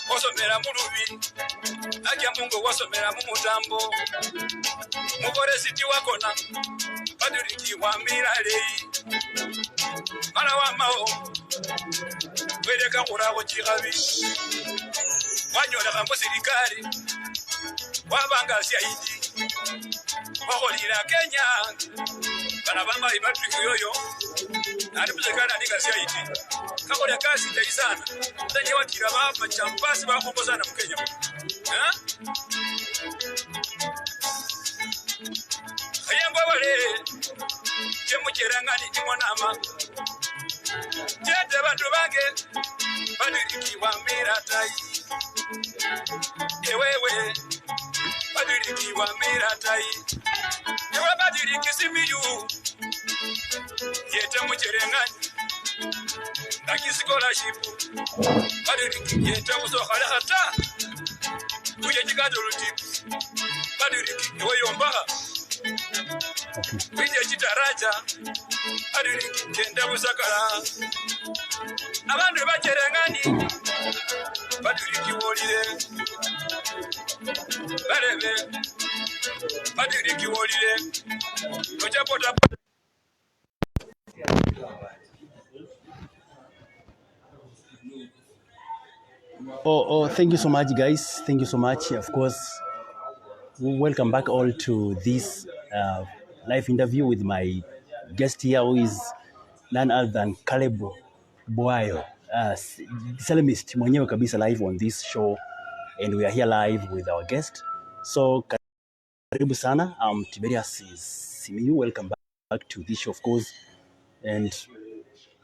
Wasomera mulubi aja mungu wasomera mumutambo mukore siti wakona baduriki wamirale mara wamao wereka kurawo chigabi wanyola kambo sirikali wabanga siaidi wakolira Kenya kana bamba ibatiki yoyo ari muzekana ndika siaidi kakola kazi ndai sana ndanye watira baba champasi bakombo sana mu Kenya ayamba wale chemucherangani timonama jete bantu bange badiriki wa miratai ewewe badiriki wa miratai ewe badiriki simiyu jete mucherangani Naki scholarship, badiriki yete uzokhala hata kuye chikadolo tips badiriki ewe yomba wije chitaraja badiriki kenda busakala abantu bacherengani badiriki wolile barebe badiriki wolile nojapota. Oh, thank you so much, guys. Thank you so much. Of course, welcome back all to this live interview with my guest here, who is none other than BWAYO, PSALMIST mwenyewe kabisa, live on this show, and we are here live with our guest. So, karibu sana. Tiberius Simiyu. Welcome back to this show, of course. And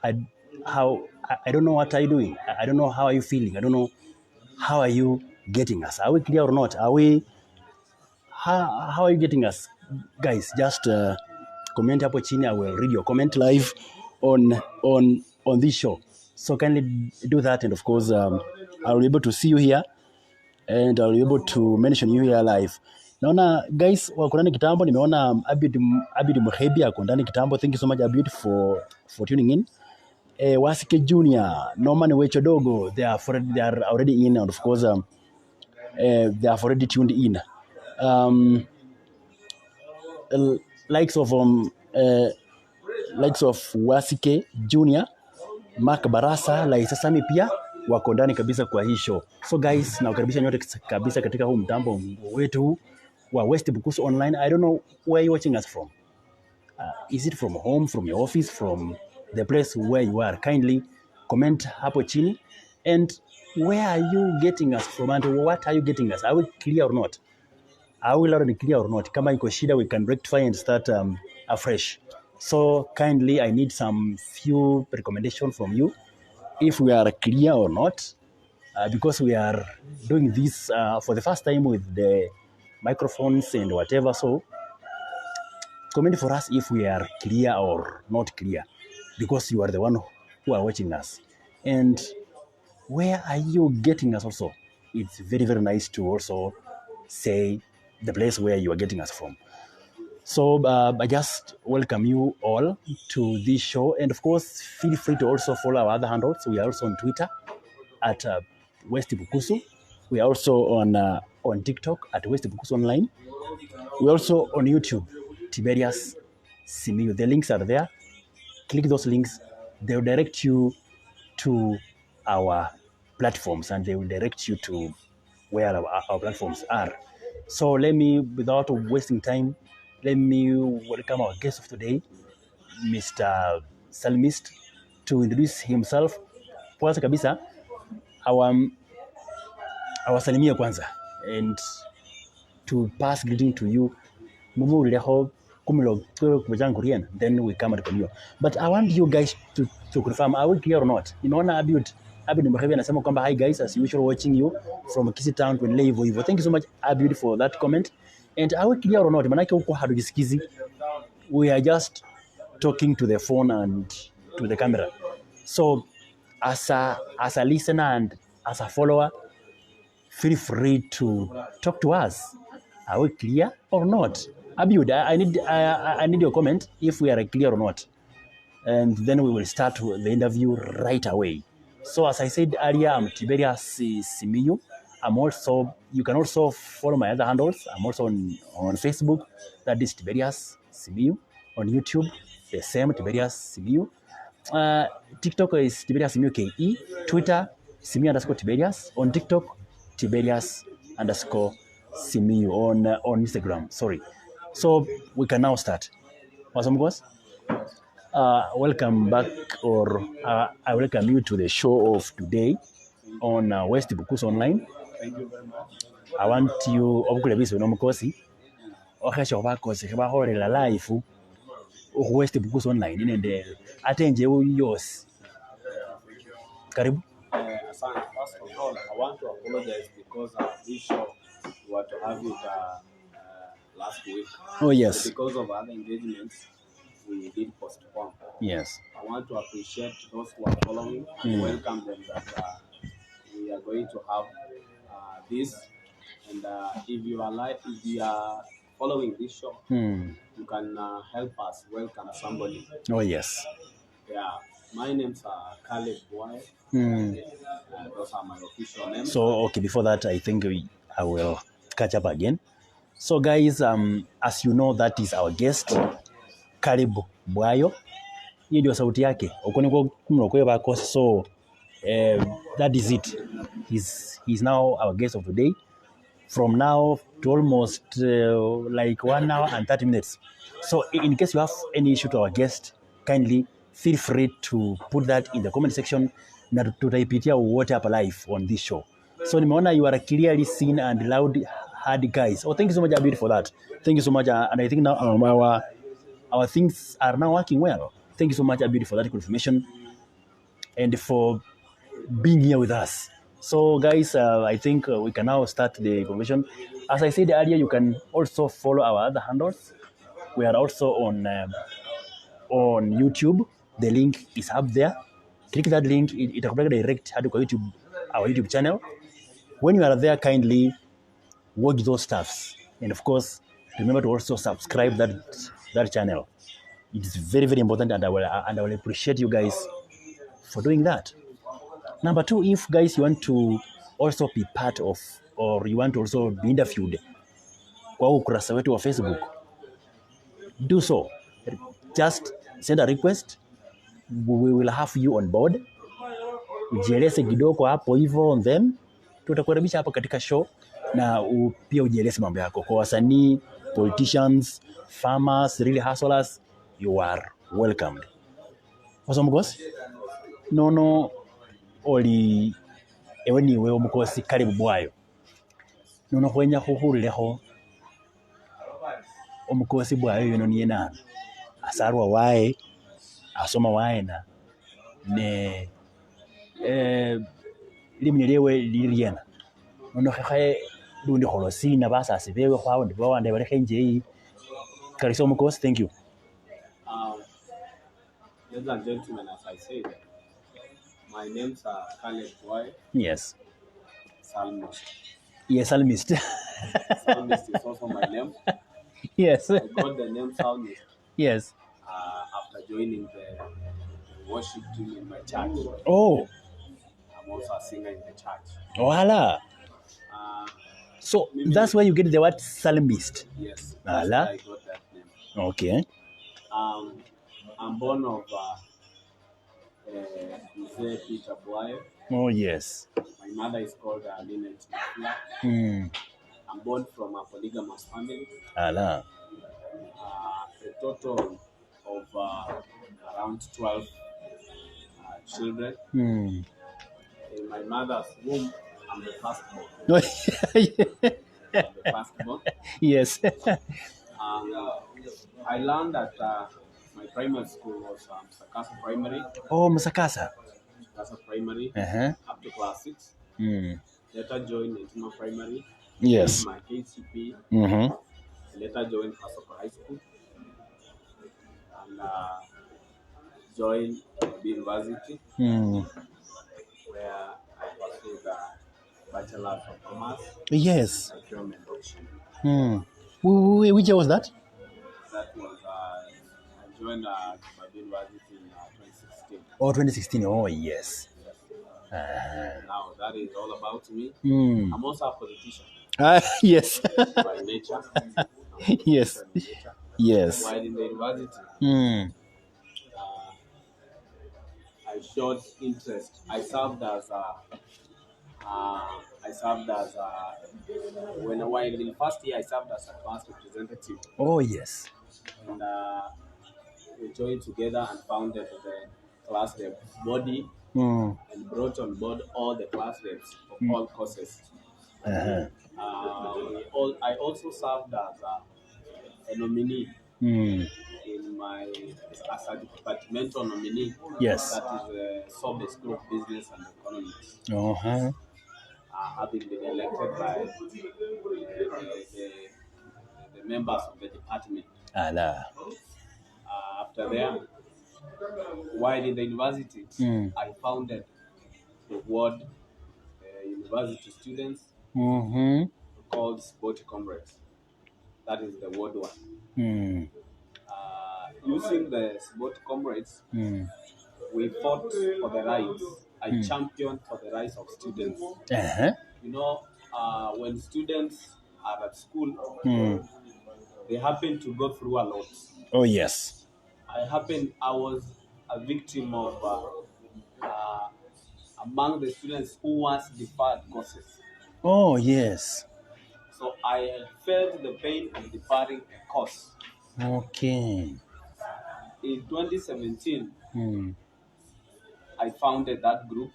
I don't know what are you doing. I don't know how are you feeling. I don't know how are you getting us. Are we clear or not? Are we? How are you getting us, guys? Just comment hapo chini. I will read your comment live on this show. So kindly do that, and of course, I'll be able to see you here, and I'll be able to mention you here live. Naona guys wako ndani kitambo. Nimeona Abid Muhebi ako ndani kitambo. Thank you so much, Abid, for tuning in. Wasike Junior, Norman Wechodogo, they are already in, and of course, they have already tuned in. Likes of Wasike Junior, Mark Barasa, Laisa Sami pia wako ndani kabisa kwa hii show. So guys, nawakaribisha nyote kabisa katika huu mtambo wetu wa West Bukusu Online. I don't know where you're watching us from. Is it from home, from your office, from the place where you are? Kindly comment hapo chini, and where are you getting us from, and what are you getting us? Are we clear or not? Are we loud and clear or not? Kama iko shida, we can rectify and start afresh. So kindly, I need some few recommendations from you if we are clear or not, because we are doing this for the first time with the microphones and whatever. So comment for us if we are clear or not clear, because you are the one who are watching us. And where are you getting us also? It's very, very nice to also say the place where you are getting us from. So I just welcome you all to this show. And of course, feel free to also follow our other handles. We are also on Twitter at West Bukusu. We are also on TikTok at West Bukusu Online. We're also on YouTube, Tiberius Simiyu. The links are there. Click those links. They will direct you to our platforms, and they will direct you to where our platforms are. So let me, without wasting time, let me welcome our guest of today, Mr. PSALMIST, to introduce himself. Kwanza kabisa, awasalimia kwanza, and to pass greeting to you. Then we come at you. But I want you guys to confirm, are we clear or not? Nimeona Abud Mbehevi anasema kwamba hi guys, as usual watching you from Kisi Town to Levo Ivo. Thank you so much Abud for that comment. And are we clear or not? Manake huko hatujisikizi. We are just talking to the phone and to the camera. So as a listener and as a follower, feel free to talk to us. Are we clear or not? Abud, I need your comment if we are clear or not. And then we will start the interview right away. So as I said earlier, I'm Tiberius Simiyu. You can also follow my other handles. I'm also on Facebook, that is Tiberius Simiyu. On YouTube, the same, Tiberius Simiyu. TikTok is Tiberius Simiyu KE. Twitter, Simiyu_Tiberius. On TikTok, Tiberius_Simiyu. On Instagram, sorry. So we can now start. Welcome back, or I welcome you to the show of today on West Bukusu Online. Thank you very much. I want you okulebiso nomukosi okesho bakosi bahorela live West Bukusu Online nende atenje uyos. Karibu. First of all, I want to apologize because this show we were to have it last week. Oh yes. Because of other engagements, we did postpone. Yes. I want to appreciate those who are following. Welcome them that we are going to have this. And if you are following this show, you can help us welcome somebody. Oh yes. Yeah. My name's Caleb BWAYO. Those are my official names. So okay, before that, I think I will catch up again. So guys, as you know, that is our guest, Caleb BWAYO. Hii ndio sauti yake. Ukoniko kumrokoe bako. So that is it. He's now our guest of the day. From now to almost like 1 hour and 30 minutes. So in case you have any issue to our guest, kindly feel free to put that in the comment section na tutaipitia wote hapa live on this show. So nimeona you are clearly seen and loud heard guys. Oh, thank you so much Abid for that. Thank you so much, and I think now our things are now working well. Thank you so much Abid for that confirmation and for being here with us. So guys, I think we can now start the conversation. As I said earlier, you can also follow our other handles. We are also on YouTube. The link is up there. Click that link. It will direct how to go to our YouTube channel. When you are there, kindly watch those stuffs. And of course, remember to also subscribe that channel. It is very, very important, and I will appreciate you guys for doing that. Number 2, if guys you want to also be part of, or you want to also be interviewed kwa ukurasa wetu wa Facebook, do so. Just send a request. We will have you on board. Ujieleze kidogo hapo hivyo, then tutakukaribisha hapo katika show na pia ujieleze mambo yako. Kwa wasanii, politicians, farmers, really hustlers, you are welcomed. Wasomugos? No oli eweni we omukosi Caleb BWAYO. Nono kwenya kuhurireho omukosi BWAYO yono niye nani. Asarwa wae, asoma wae na ne limwe lewe liriena. Nono khaye dundi kholosi na basasi bewe khwawo ndi bawande bali khenje yi. Karisomo course, thank you. Ladies and gentlemen, as I said, my name's Caleb Boy Yes. Salmist. Yes, Psalmist. Salmist is also my name. Yes. I got the name Salmist Yes. after joining the worship team in my church. Oh, I'm also a singer in the church. voila. Uh, So maybe, that's where you get the word psalmist. yes, that's where I got that name. Okay. I'm born of Peter BWAYO. Oh, yes. My mother is called Linet Mafia. Hmm. I'm born from a polygamous family. Ala. A total of around 12 children. Hmm. In my mother's womb, I'm the firstborn. I'm the firstborn. Yes. I learned that my primary school was Sakasa Primary. Oh, Musakasa. Sakasa Primary Uh-huh. up to class 6. Hmm. Later joined Netima Primary. Yes. Did my KCP. Mm-hmm. Later joined Pasoko High School. And joined the university where I pursued Bachelor of Commerce. Yes. Procurement option. Which year was that? That was I joined the university in 2016. Oh, 2016. Oh, yes. Now that is all about me. I'm also a politician Yes. by nature. Yes. Yes. While in the university, I showed interest. I served as while in the first year I served as a class representative. Oh, yes. And we joined together and founded the class rep body and brought on board all the class reps of all courses. Uh-huh. I also served as a nominee in as a departmental nominee. Yes. That is the SOBE School of Business and Economics. Uh-huh. Having been elected by the members of the department. Ala. After that, while in the university, I founded the ward university students called Sport Comrades. That is the word one. Using the Sport Comrades, we fought for the rights. I championed for the rights of students. Uh-huh. You know, when students are at school, they happen to go through a lot. Oh, yes. I was a victim of among the students who once deferred courses. Oh, yes. So I felt the pain of deferring a course. Okay. In 2017, I founded that group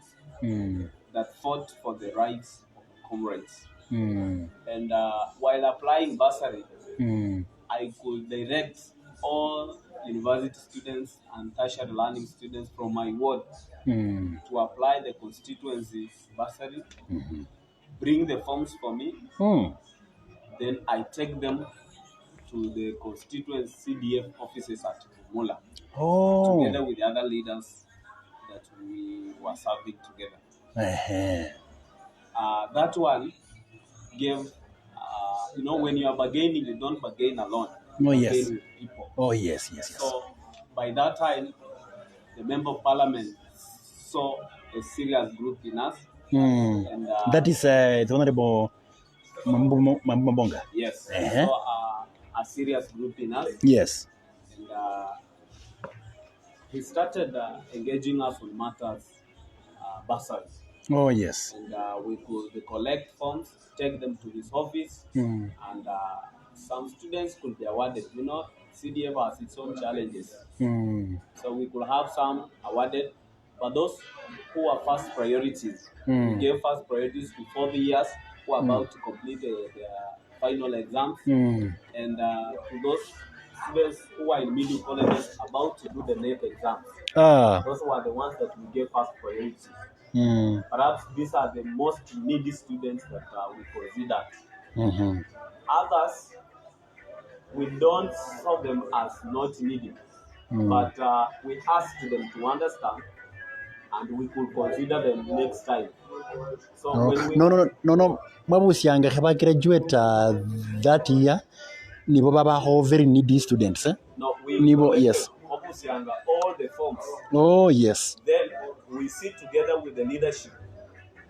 that fought for the rights of comrades. And while applying bursary, I could direct all university students and tertiary learning students from my ward to apply the constituency bursary, bring the forms for me, then I take them to the constituency CDF offices at Mula, together with the other leaders that we were serving together. That one gave, when you are bargaining, you don't bargain alone. You bargain with people. Oh, yes, yes, yes. So by that time, the member of parliament saw a serious group in us. And, that is the Honorable Mambonga. Yes, saw a serious group in us. Yes. And he started engaging us on matters bursaries. Oh, yes. And we could collect funds, take them to his office, and some students could be awarded. You know, CDF has its own challenges. So we could have some awarded, but those who are first priorities, we gave first priorities to 4 years who are about to complete their final exams, and to those students who are in middle colleges about to do the NET exams. Those were the ones that we gave first priorities. Perhaps these are the most needy students that we consider. Others, we don't saw them as not needy, but we asked them to understand, and we could consider them next time. So when we no babusyanga khe graduate that year nibo babaho very needy students no, we nibo yes Obusianga all the forms. Oh yes. Then we sit together with the leadership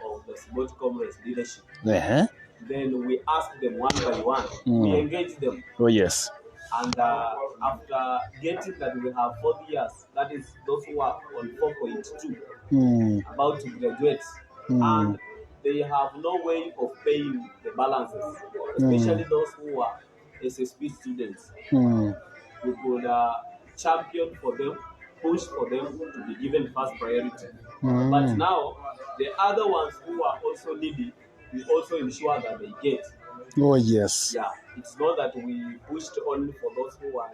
of the sport comrades leadership. Then we ask them one by one. We engage them. Oh yes. And after getting that we have 4 years, that is those who are on 4.2 about to graduate, and they have no way of paying the balances, especially those who are SSP students. We could champion for them, push for them to be given first priority. But now, the other ones who are also needy, we also ensure that they get. Oh yes. Yeah, it's not that we pushed only for those who are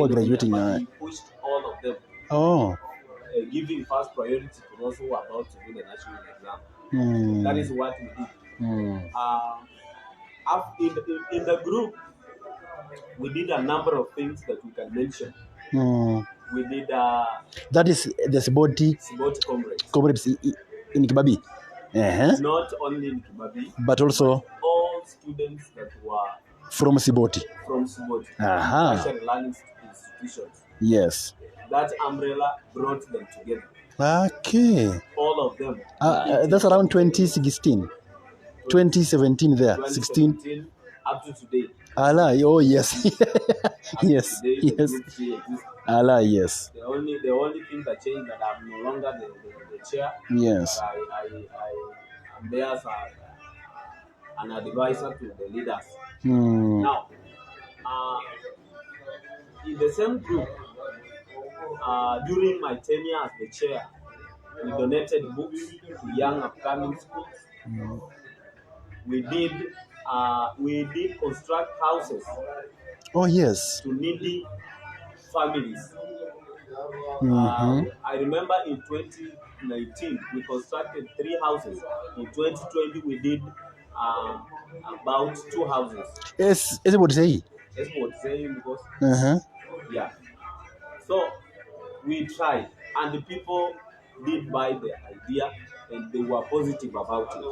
graduating. We pushed all of them. Oh. Giving first priority to those who are about to do the national exam. That is what we did. In the group, we did a number of things that we can mention. We did that is the sport comrades in Kibabi. Not only in Kibabi, but also all students that were from Siboti. Tertiary learning institutions. Yes. That umbrella brought them together. Okay. All of them. That's around 2016. 2017 there. 2017 up to today. Allah, oh yes. Yes. Today, yes. Allah, yes. The only thing that changed that I'm no longer the chair. Yes. I'm there as an advisor to the leaders. Now, in the same group, during my tenure as the chair, we donated books to young upcoming schools. We did construct houses. Oh yes. To needy families. I remember in 2019 we constructed 3 houses. In 2020 we did about 2 houses. Yes, is what say? That's what saying because yeah. So we tried, and the people did buy the idea, and they were positive about it.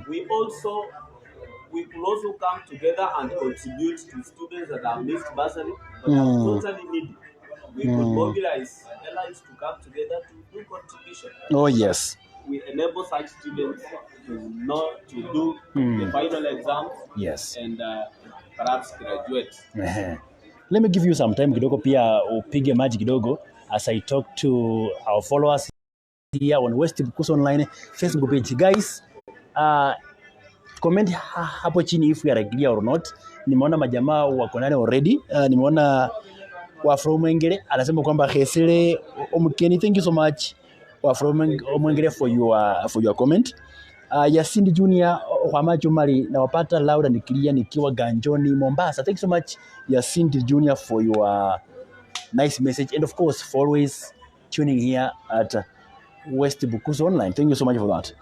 We could also come together and contribute to students that are missed bursary, but are totally needy. We could mobilize allies to come together to do contribution. Oh yes. We enable such students to do the final exams. Yes. And perhaps graduate. Let me give you some time kidogo pia upige maji kidogo as I talk to our followers here on West Bukusu Online Facebook page. Guys, comment hapo chini if we are clear or not. Nimeona majamaa wako nane already. Nimeona wa from Mwengere anasema kwamba Khesile Omukeni, thank you so much wa from Mwengere for your comment. Yasindi Junior kwa macho mali na wapata loud and clear nikiwa Ganjoni Mombasa. Thank you so much Yasindi Junior for your nice message, and of course for always tuning here at West Bukusu Online. Thank you so much for that.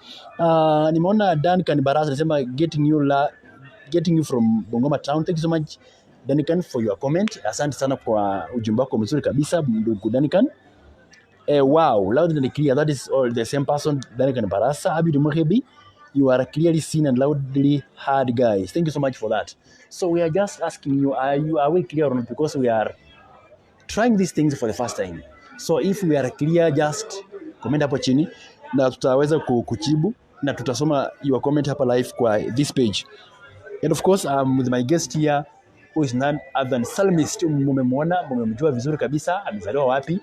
Nimeona Duncan Barasa anasema getting you from Bungoma town. Thank you so much Duncan for your comment. Asante sana kwa ujumbe wako mzuri kabisa ndugu Duncan. Wow, loud and clear. That is all the same person, Duncan Barasa. Abid Muhebi, you are clearly seen and loudly heard, guys. Thank you so much for that. So we are just asking you, are we clear or not? Because we are trying these things for the first time. So if we are clear, just comment hapo chini na tutaweza kujibu na tutasoma your comment hapa live kwa this page. And of course, with my guest here who is none other than PSALMIST. Mumemjua vizuri kabisa, amezaliwa wapi?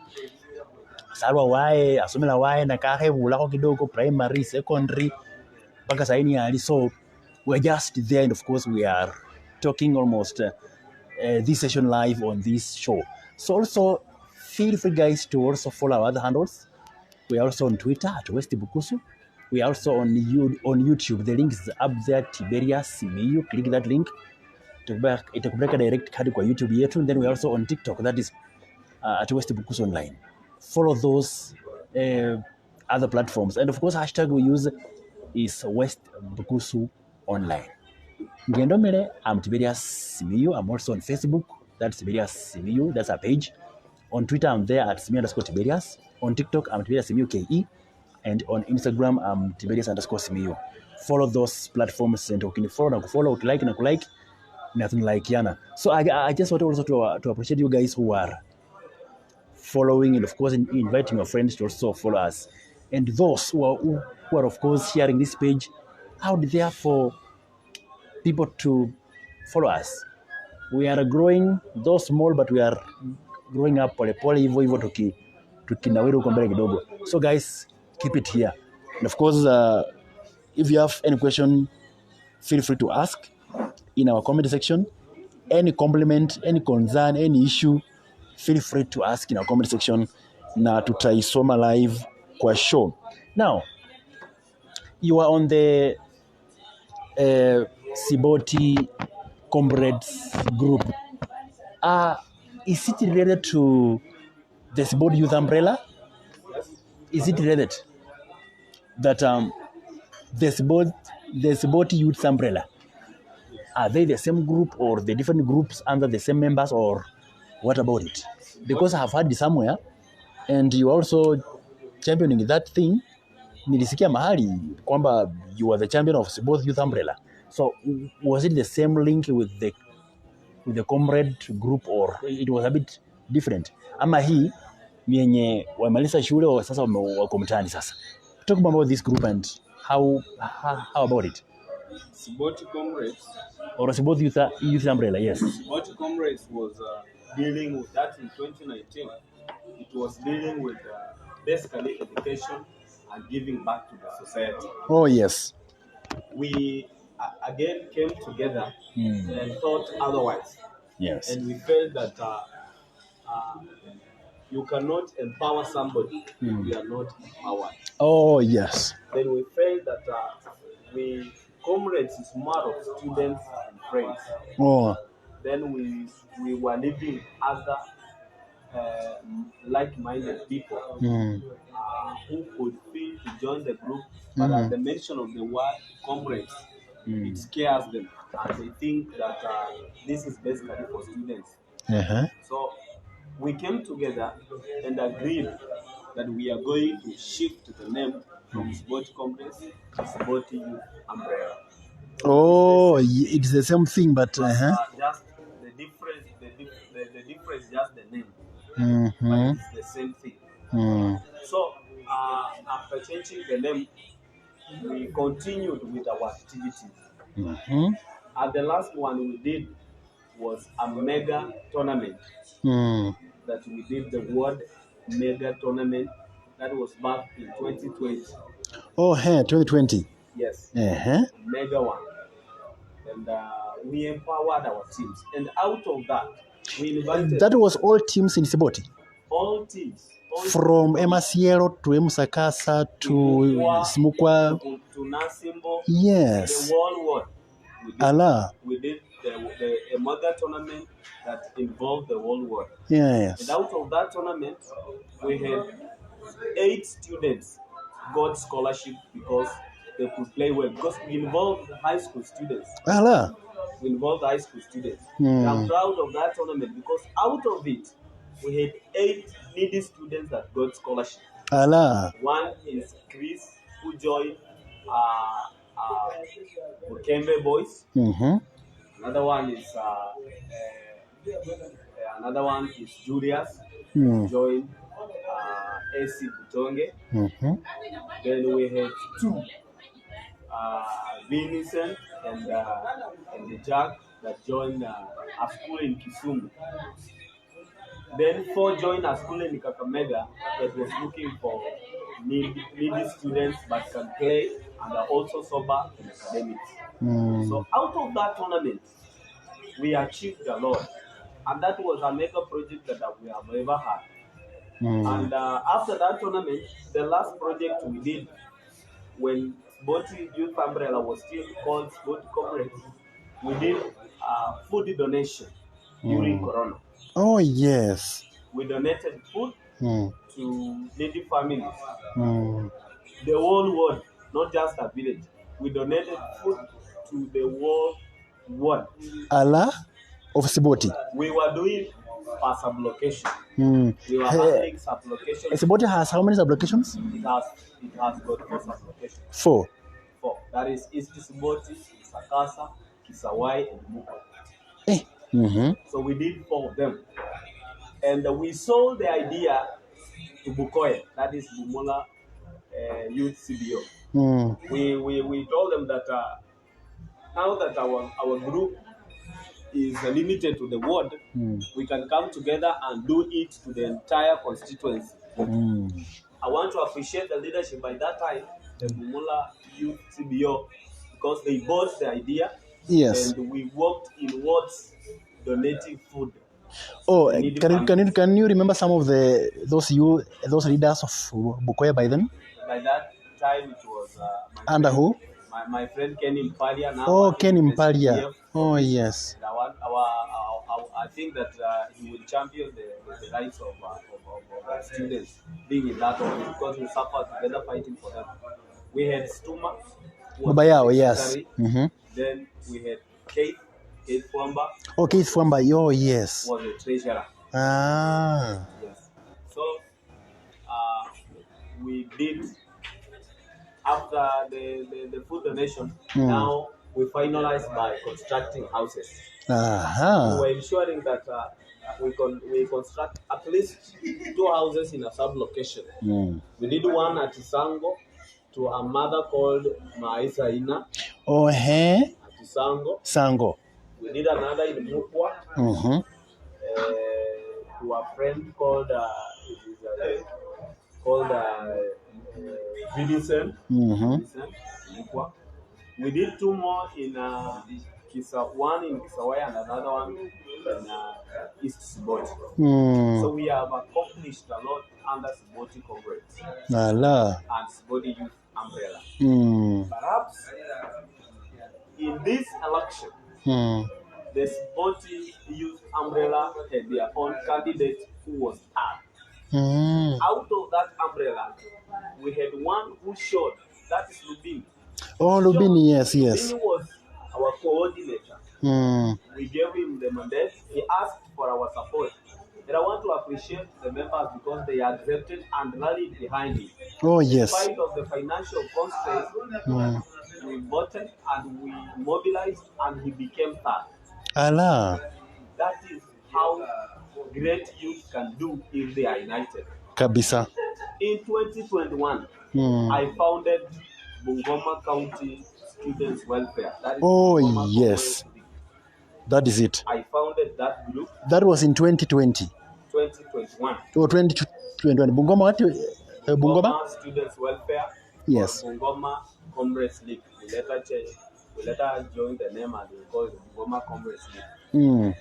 Salwa wae, asomela wae na kahebula kidogo primary, secondary mpaka saini ali. So we're just there, and of course we are talking almost this session live on this show. So also feel free guys to also follow our other handles. We are also on Twitter at West Bukusu. We are also on YouTube. The link is up there, Tiberius Simiyu. Click that link. Itakupeleka direct hadi kwa YouTube yetu. And then we are also on TikTok. That is at West Bukusu Online. Follow those other platforms. And of course, hashtag we use is West Bukusu Online. Ngendomere, I'm Tiberius Simiyu. I'm also on Facebook. That's Tiberius Simiyu. That's our page. On Twitter, I'm there at Simiyu_Tiberius. On TikTok, I'm Tiberius Simiyu KE. And on Instagram, I'm Tiberius_Simiyu. Follow those platforms and follow, like, nothing like Yana. So I just want also to appreciate you guys who are following, and of course inviting your friends to also follow us. And those who are of course sharing this page out there for people to follow us. We are growing, though small, but we are growing up polepole hivyo tukinawiri huko mbele kidogo. So guys, keep it here. And of course, if you have any question, feel free to ask in our comment section. Any compliment, any concern, any issue, feel free to ask in our comment section na tutaisoma live kwa show. Now, you are on the Siboti Comrades group. Is it related to the Siboti Youth Umbrella? Is it related that the Siboti Youth Umbrella, are they the same group or the different groups under the same members, or what about it? Because I have heard somewhere, and you also championing that thing, nilisikia mahali kwamba you are the champion of Siboti Youth Umbrella. So was it the same link with the comrade group, or it was a bit different? Ama hii ni yenye wamaliza shule au sasa wako mtaani sasa? Talk about this group and how about it? Siboti Comrades. Or Siboti Youth Umbrella, yes. Siboti Comrades was dealing with that in 2019. It was dealing with basically education and giving back to the society. Oh, yes. We again came together and thought otherwise. Yes. And we felt that you cannot empower somebody if you are not empowered. Oh, yes. Then we felt that we comrades is more of students and friends. Oh. Then we were living other like-minded people who could feel to join the group, but at the mention of the word comrades, it scares them, and they think that this is basically for students. So we came together and agreed that we are going to shift the name from Siboti Comrades to Siboti Youth Umbrella. Oh, it's the same thing, but just the difference. The difference is just the name, but it's the same thing. So after changing the name, we continued with our activities. And the last one we did was a mega tournament. That we did the World Mega Tournament. That was back in 2020. Oh, hey, 2020. Yes. Mega one. And we empowered our teams. And out of that, we invited... That was all teams in Siboti? All teams. From Emasiero to Emusakasa to Smukwa to Nasimbo. Yes. The World War. We did a mega tournament that involved the World War. Yes. And out of that tournament, we had 8 students got scholarship because they could play well. Because we involved high school students. We involved high school students. I'm proud of that tournament because out of it, we had 8 needy students that got scholarship. One is Chris, who joined Mukembe Boys. Another one is Julius, who joined AC Butonge. Then we had 2, Vincent and Jack, that joined a school in Kisumu. Then 4 joined a school in Kakamega that was looking for needy students but can play and are also sober in academics. So out of that tournament, we achieved a lot. And that was a mega project that we have ever had. And after that tournament, the last project we did, when Siboti Youth Umbrella was still called Siboti Comrades, we did food donation during Corona. Oh, yes. We donated food to needy families. The whole world, not just a village. We donated food to the whole ward. Allah of Siboti. We were doing per sublocation. Mm. We were handling sublocation. Siboti has how many sublocations? It has got 4 sublocations. 4. 4. That is East Siboti, Sakasa, Kisawai, and Muko. Mm-hmm. So we did 4 of them. And we sold the idea to Bukoya, that is Bumula Youth CBO. Mm. We told them that now that our group is limited to the ward, we can come together and do it to the entire constituency. Mm. I want to appreciate the leadership by that time, the Bumula Youth CBO, because they bought the idea. Yes. And we worked in wards donating food. Oh, can you remember some of those leaders of Bukoya by then? By that time, it was under who? My friend Kenny Mpalia. Now oh, Kenny Mpalia. Oh, yes. I think that he will champion the rights of students being in that office, because we suffered together fighting for them. We had Stuma. BWAYO, yes. Mm-hmm. Then we had Keith Fwamba. Oh, Keith Fwamba, oh, yes. Was the treasurer. Ah. Yes. So, we did, after the food donation, now we finalized by constructing houses. Uh-huh. We were ensuring that we construct at least 2 houses in a sub-location. We did one at Isango to a mother called Maisaina. Oh, hey? At Isango. Sango. We did another in Mukwa. Mm-hmm. To a friend called Vincent. Mm-hmm. We did 2 more in one in Kisawai and another one in East Siboti. So we have accomplished a lot under Siboti Congress and Siboti Youth Umbrella. Perhaps in this election, the Siboti Youth Umbrella had their own candidate who was tagged. Out of that umbrella, we had one who showed, that is Lubin. Oh, Lubin, yes. Lubin was our coordinator. We gave him the mandate. He asked for our support. And I want to appreciate the members because they accepted and rallied behind him. Oh, yes. In spite of the financial constraints, we voted and we mobilized and he became third. Allah. That is how great youth can do if they are united. Kabisa. In 2021, I founded Bungoma County Students Welfare. That is Bungoma yes. That is it. I founded that group. That was in 2020. 2021. Oh, 2021. Bungoma what? Bungoma Students Welfare. Yes. Bungoma Comrades League. We later join the name and we call it Bungoma Comrades League.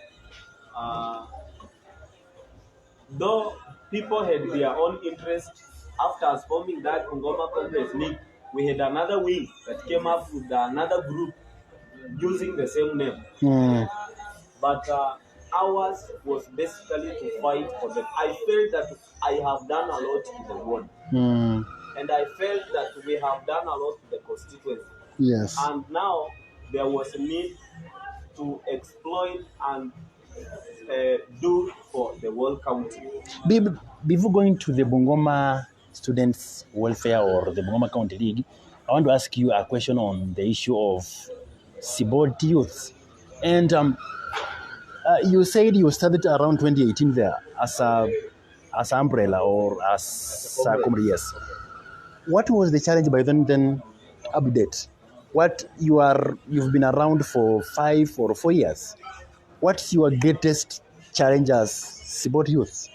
Though people had their own interest after forming that Bungoma Comrades League, we had another wing that came up with another group using the same name. But ours was basically to fight for them. I felt that I have done a lot to the world. And I felt that we have done a lot to the constituency. Yes. And now there was a need to exploit and do for the whole county. Before going to the Bungoma Students Welfare or the Bungoma County League, I want to ask you a question on the issue of Siboti youths. And you said you started around 2018 there as an umbrella or as a comrade. Yes. What was the challenge by then update? You've been around for 5 or 4 years. What's your greatest challenge as Siboti youth?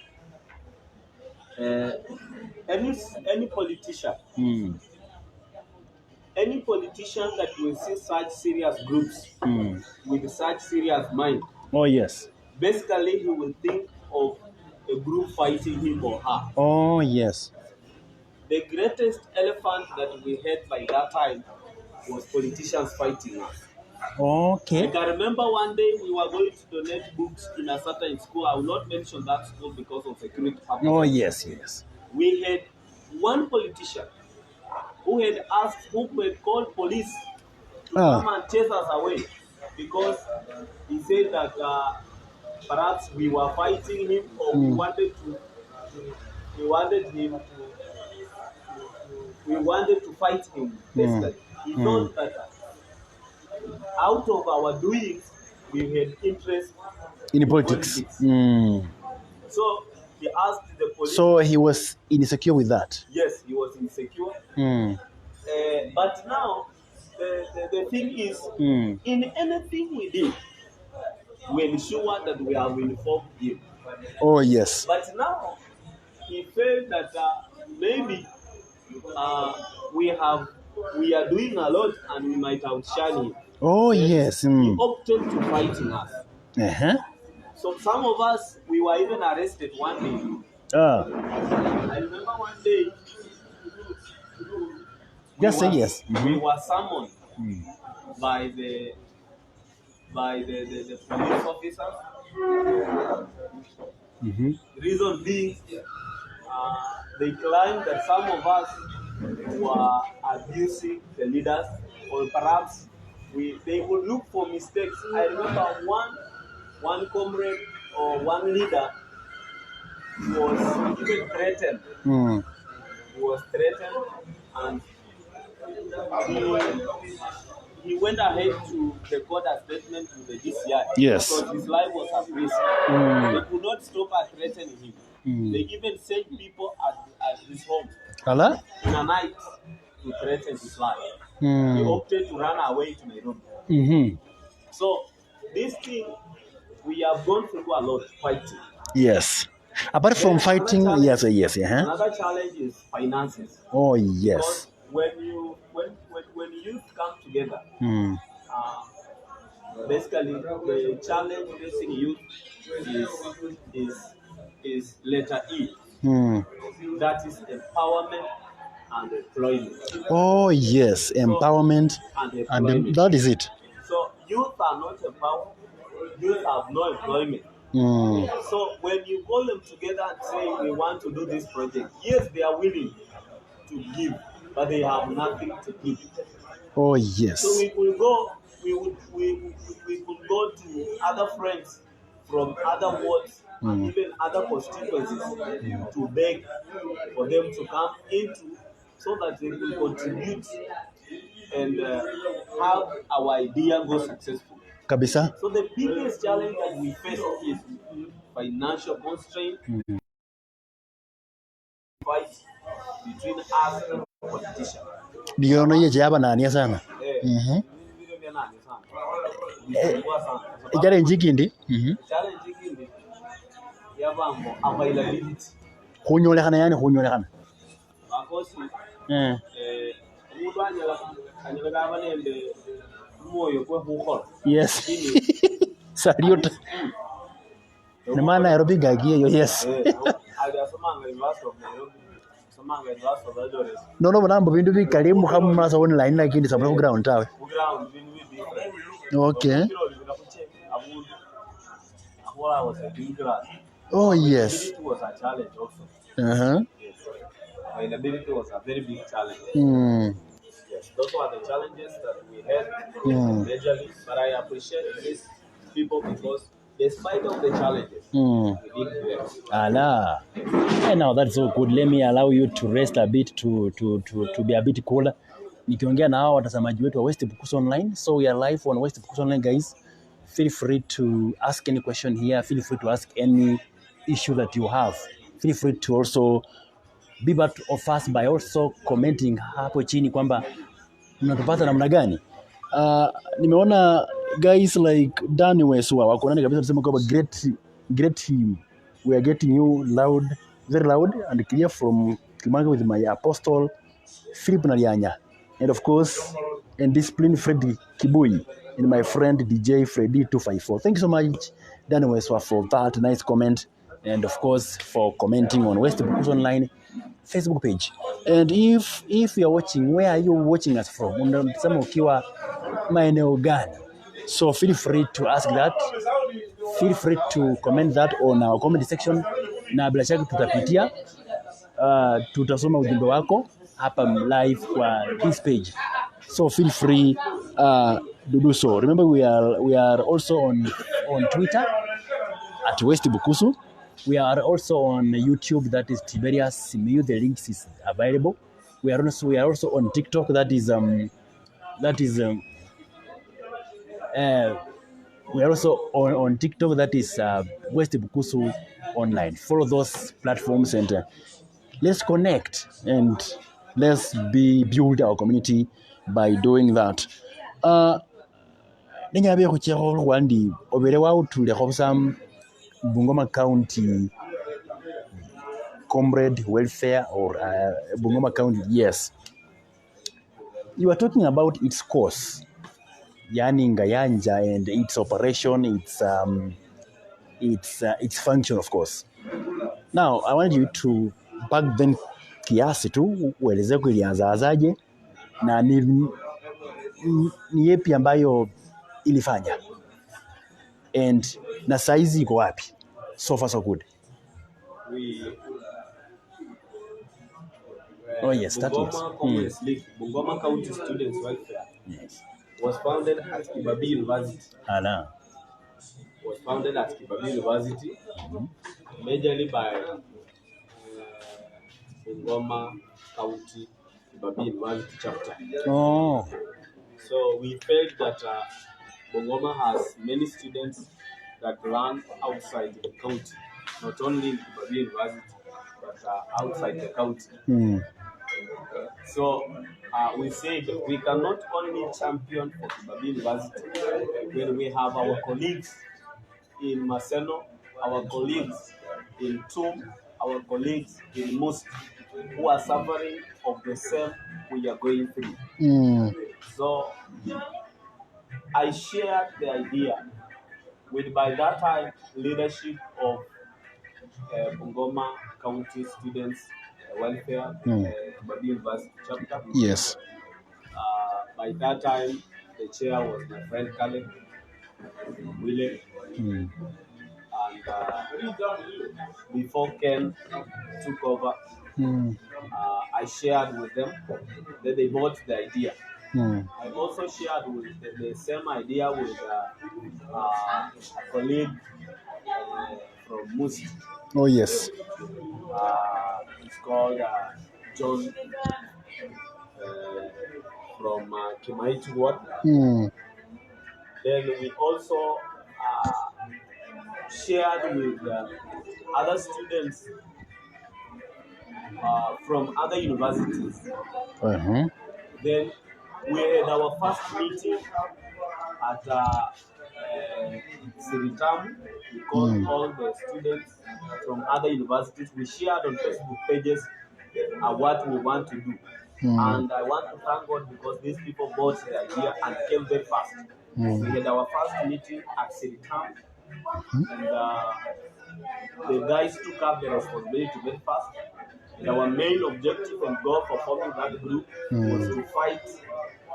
Any politician, any politician that will see such serious groups with such serious mind. Oh yes. Basically, he will think of a group fighting him or her. Oh yes. The greatest elephant that we had by that time was politicians fighting us. Okay. I can remember one day we were going to donate books in a certain school. I will not mention that school because of security purposes. Oh yes. We had one politician who had called police to come and chase us away. because he said that perhaps we were fighting him, or we wanted to fight him. Basically, he thought that out of our doings, we had interest in politics. So he asked the police. So he was insecure with that. Yes, he was insecure. But now the thing is, in anything we did, we ensure that we have informed him. Oh yes. But now he felt that maybe we are doing a lot and we might outshine him. Oh yes. He opted to fighting us. So some of us, we were even arrested one day. I remember one day. Just say yes. We were summoned by the police officers. Reason being, they claimed that some of us were abusing the leaders, or perhaps they would look for mistakes. I remember one comrade or one leader was even threatened. He was threatened, and he went ahead to record a statement to the DCI. Yes. Because his life was at risk. They could not stop threatening him. They even sent people at his home in a night to threaten his life. He opted to run away to Nairobi. So this thing, we have gone through a lot fighting. Yes. Apart from fighting, yes. Another challenge is finances. Oh yes. Because when youth come together, basically the challenge facing youth is letter E. That is empowerment and employment. Oh yes, empowerment and that is it. So youth are not empowered. Youth have no employment. So when you call them together and say we want to do this project, yes, they are willing to give, but they have nothing to give. Oh yes. So we could go to other friends from other wards and even other constituencies to beg for them to come into, so that they will contribute and have our idea go successful. Kabisa. So the biggest challenge that we face is financial constraint. Fight between us and politicians. Ndio na yeye hapa nani sana. Challenge kindi. Challenge kindi yabambo availability. Kunyolekana yani kunyolekana. Bakosi umuntu anyala abanende moyo kwa hukora. Yes. Salute. Na maana Nairobi gagie yes. Aliasomanga university of Nairobi. Somanga university of Eldoret. No banambo bintu bikalimu kama masa online lakini sababu ground tawe. Ground bintu different. Okay. Oh yes. Availability was a challenge also. Yes. Availability was a very big challenge. Yes, those were the challenges that we had majorly. But I appreciate these people because despite of the challenges, we did well. Allah. Hey, now that's so good. Let me allow you to rest a bit, to be a bit cooler. Nikiongea na hao watazamaji wetu wa West Bukusu Online. So we are live on West Bukusu Online, guys. Feel free to ask any question here. Feel free to ask any issue that you have. Feel free to also be part of us by also commenting hapo chini kwamba mnatupata namna gani. Nimeona guys like Danny Weswa wako nani kabisa wanasema kwamba great team. We are getting you loud, very loud and clear from Kimanga with my apostle Philip Nalianya. And of course, and discipline Freddy Kibui and my friend DJ Freddy 254. Thank you so much, Danny Weswa, for that nice comment. And of course, for commenting on West Bukusu Online Facebook page. And if you are watching, where are you watching us from? Unasema ukiwa maeneo gani? So feel free to ask that. Feel free to comment that on our comment section. Na bila shaka tutapitia, tutasoma ujumbe wako hapa live kwa this page. So feel free do so. Remember, we are also on Twitter at West Bukusu. We are also on YouTube, that is Tiberius Simiyu. The links is available. We are also on TikTok, that is we are also on TikTok, that is West Bukusu online. Follow those platforms and let's connect and let's build our community by doing that. Nenyabe kucheko wandi obere wa utule some Bungoma County comrade welfare or Bungoma County. Yes, you are talking about its course, yani Ngayanja, and its operation, its function, of course. Now I want you to back then kiasi tu ueleze ilianzaje na ni yepi ambayo ilifanya and na saizi iko wapi. So far so good. Oh yes, that is. Bungoma County Students Welfare. Yes. Was founded at Kibabii University. Was founded at Kibabii University, majorly by Bungoma County Kibabii University chapter. Oh. So we felt that Bungoma has many students that run outside the county, not only in Kibabii University, but outside the county. So we said we cannot only champion for Kibabii University when we have our colleagues in Maseno, our colleagues in Tum, our colleagues in Musk, who are suffering of the same we are going through. So I shared the idea with, by that time, leadership of Bungoma County Students Welfare, Kibabii University chapter. Yes. By that time, the chair was my friend Caleb William. And before Ken took over, I shared with them. Then they bought the idea. I also shared with the same idea with a colleague from Musi. Oh yes. It's called John from Kimaitu Ward. Then we also shared with other students from other universities. Then we had our first meeting at Siritam. We called all the students from other universities. We shared on Facebook pages what we want to do. And I want to thank God because these people bought the idea and came very fast. We had our first meeting at Siritam. And the guys took up the responsibility very fast. And our main objective and goal for forming that group was to fight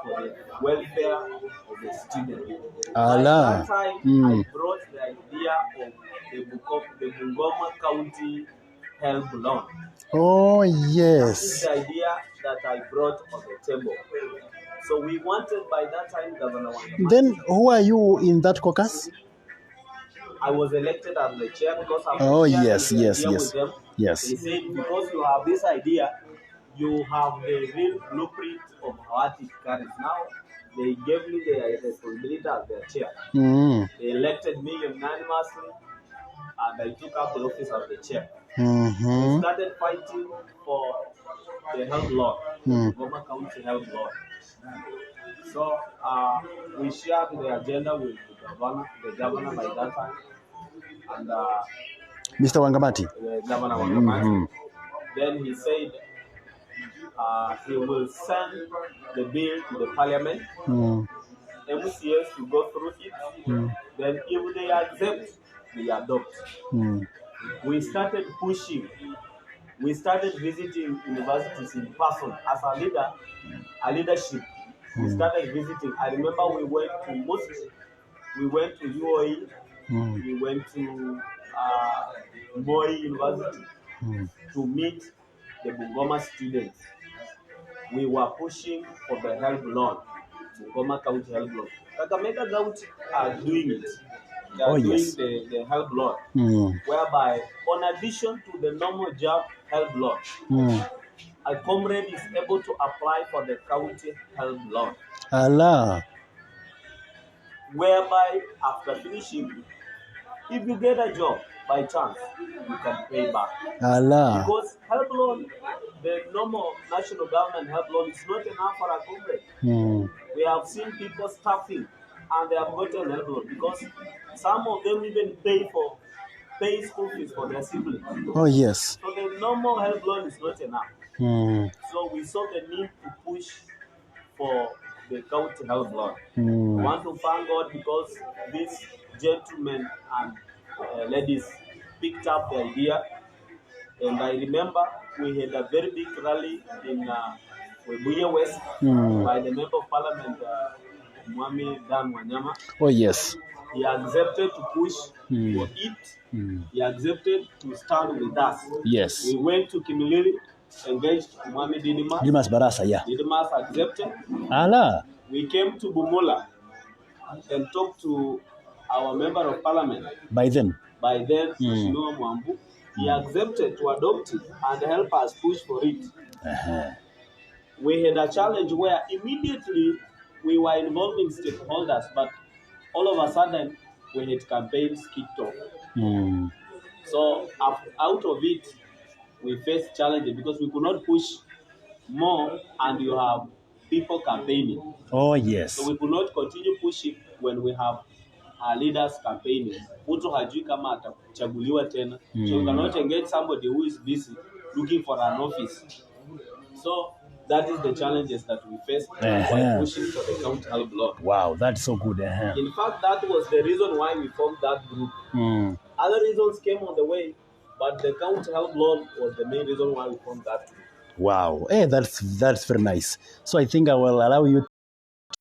for the welfare of the student. At that time, I brought the idea of the Bungoma County Health Loan. Oh yes. This is the idea that I brought on the table. So we wanted by that time Governor Wangamati. Then who are you in that caucus? I was elected as the chair because I was yes. With them. Yes. They said because you have this idea, you have the real blueprint of what it carries. Now they gave me the responsibility as their chair. They elected me unanimously, and I took up the office as the chair. We started fighting for the health law, Bungoma County health law. So we shared the agenda with the governor by that time, and Mr. Wangamati. Governor Wangamati. Then he said he will send the bill to the parliament, MCS to go through it. Then if they accept, they adopt. We started pushing. We started visiting universities in person as a leadership. We started visiting. I remember we went to Musk, we went to UOE, we went to Moi University to meet the Bungoma students. We were pushing for the health loan Bungoma County Health Board. Kakamega County are doing it. They are doing yes. the health law, whereby, on addition to the normal job health law, a comrade is able to apply for the county health law. Allah. Whereby, after finishing, if you get a job by chance, you can pay back. Allah. Because health loan, the normal national government health loan is not enough for a comrade. We have seen people staffing and they have gotten health loan because some of them even pay school fees for their siblings. Oh, yes. So the normal health loan is not enough. So we saw the need to push for the county health loan. We want to thank God because these gentlemen and ladies picked up the idea. And I remember we had a very big rally in Webuye West by the Member of Parliament, Mwami Dan Wanyama. Oh, yes. He accepted to push for it. He accepted to stand with us. Yes. We went to Kimilili, engaged Mwami Didimas. Dimas Barasa, yeah. Didimas accepted. Allah. We came to Bumula and talked to our Member of Parliament. By then, Shinoa Mwambu. He accepted to adopt it and help us push for it. We had a challenge where immediately we were involving stakeholders, but all of a sudden we had campaigns kicked off. So out of it, we faced challenges because we could not push more and you have people campaigning. Oh, yes. So we could not continue pushing when we have our leaders campaigning. Mtu hajui kama atachaguliwa tena. So you cannot engage somebody who is busy looking for an office. So that is the challenges that we face while pushing for the county health law. Wow, that's so good. In fact, that was the reason why we formed that group. Other reasons came on the way, but the county health law was the main reason why we formed that group. Wow, that's very nice. So I think I will allow you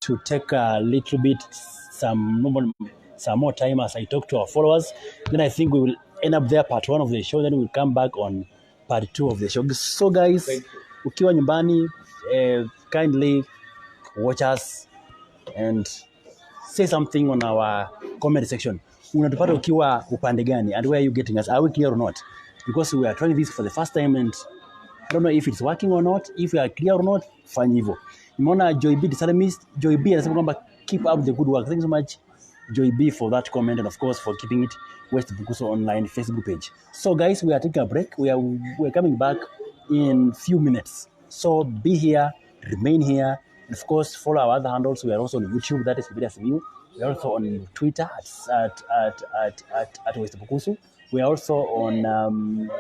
to take a little bit some more time as I talk to our followers. Then I think we will end up there part 1 of the show. Then we'll come back on part 2 of the show. So guys, ukiwa nyumbani, kindly watch us and say something on our comment section. Unatupata ukiwa upande gani and where are you getting us? Are we clear or not? Because we are trying this for the first time and I don't know if it's working or not. If we are clear or not, fanya hivyo. Nimeona Joy B, the PSALMIST, Joy B anasema kwamba keep up the good work. Thank you so much, Joy B, for that comment and of course for keeping it West Bukusu Online Facebook page. So guys, we are taking a break. We're coming back in few minutes. So be here, remain here, and of course follow our other handles. We are also on YouTube. That is BWAYO. We are also on Twitter at West Bukusu. We are also on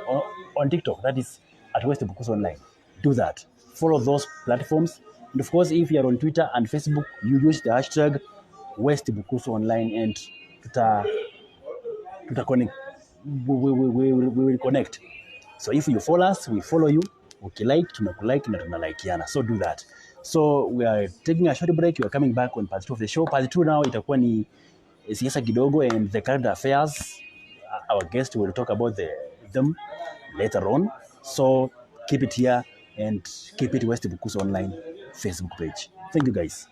TikTok. That is at West Bukusu Online. Do that. Follow those platforms. And of course, if you are on Twitter and Facebook, you use the hashtag West Bukusu Online and tuta connect. We will connect. So if you follow us, we follow you. Ukilike, tunakulike na tunalikeana. So do that. So we are taking a short break. We are coming back on part 2 of the show. Part 2 now itakuwa ni siasa kidogo and the current affairs. Our guest will talk about them later on. So keep it here and keep it West Bukusu Online Facebook page. Thank you guys.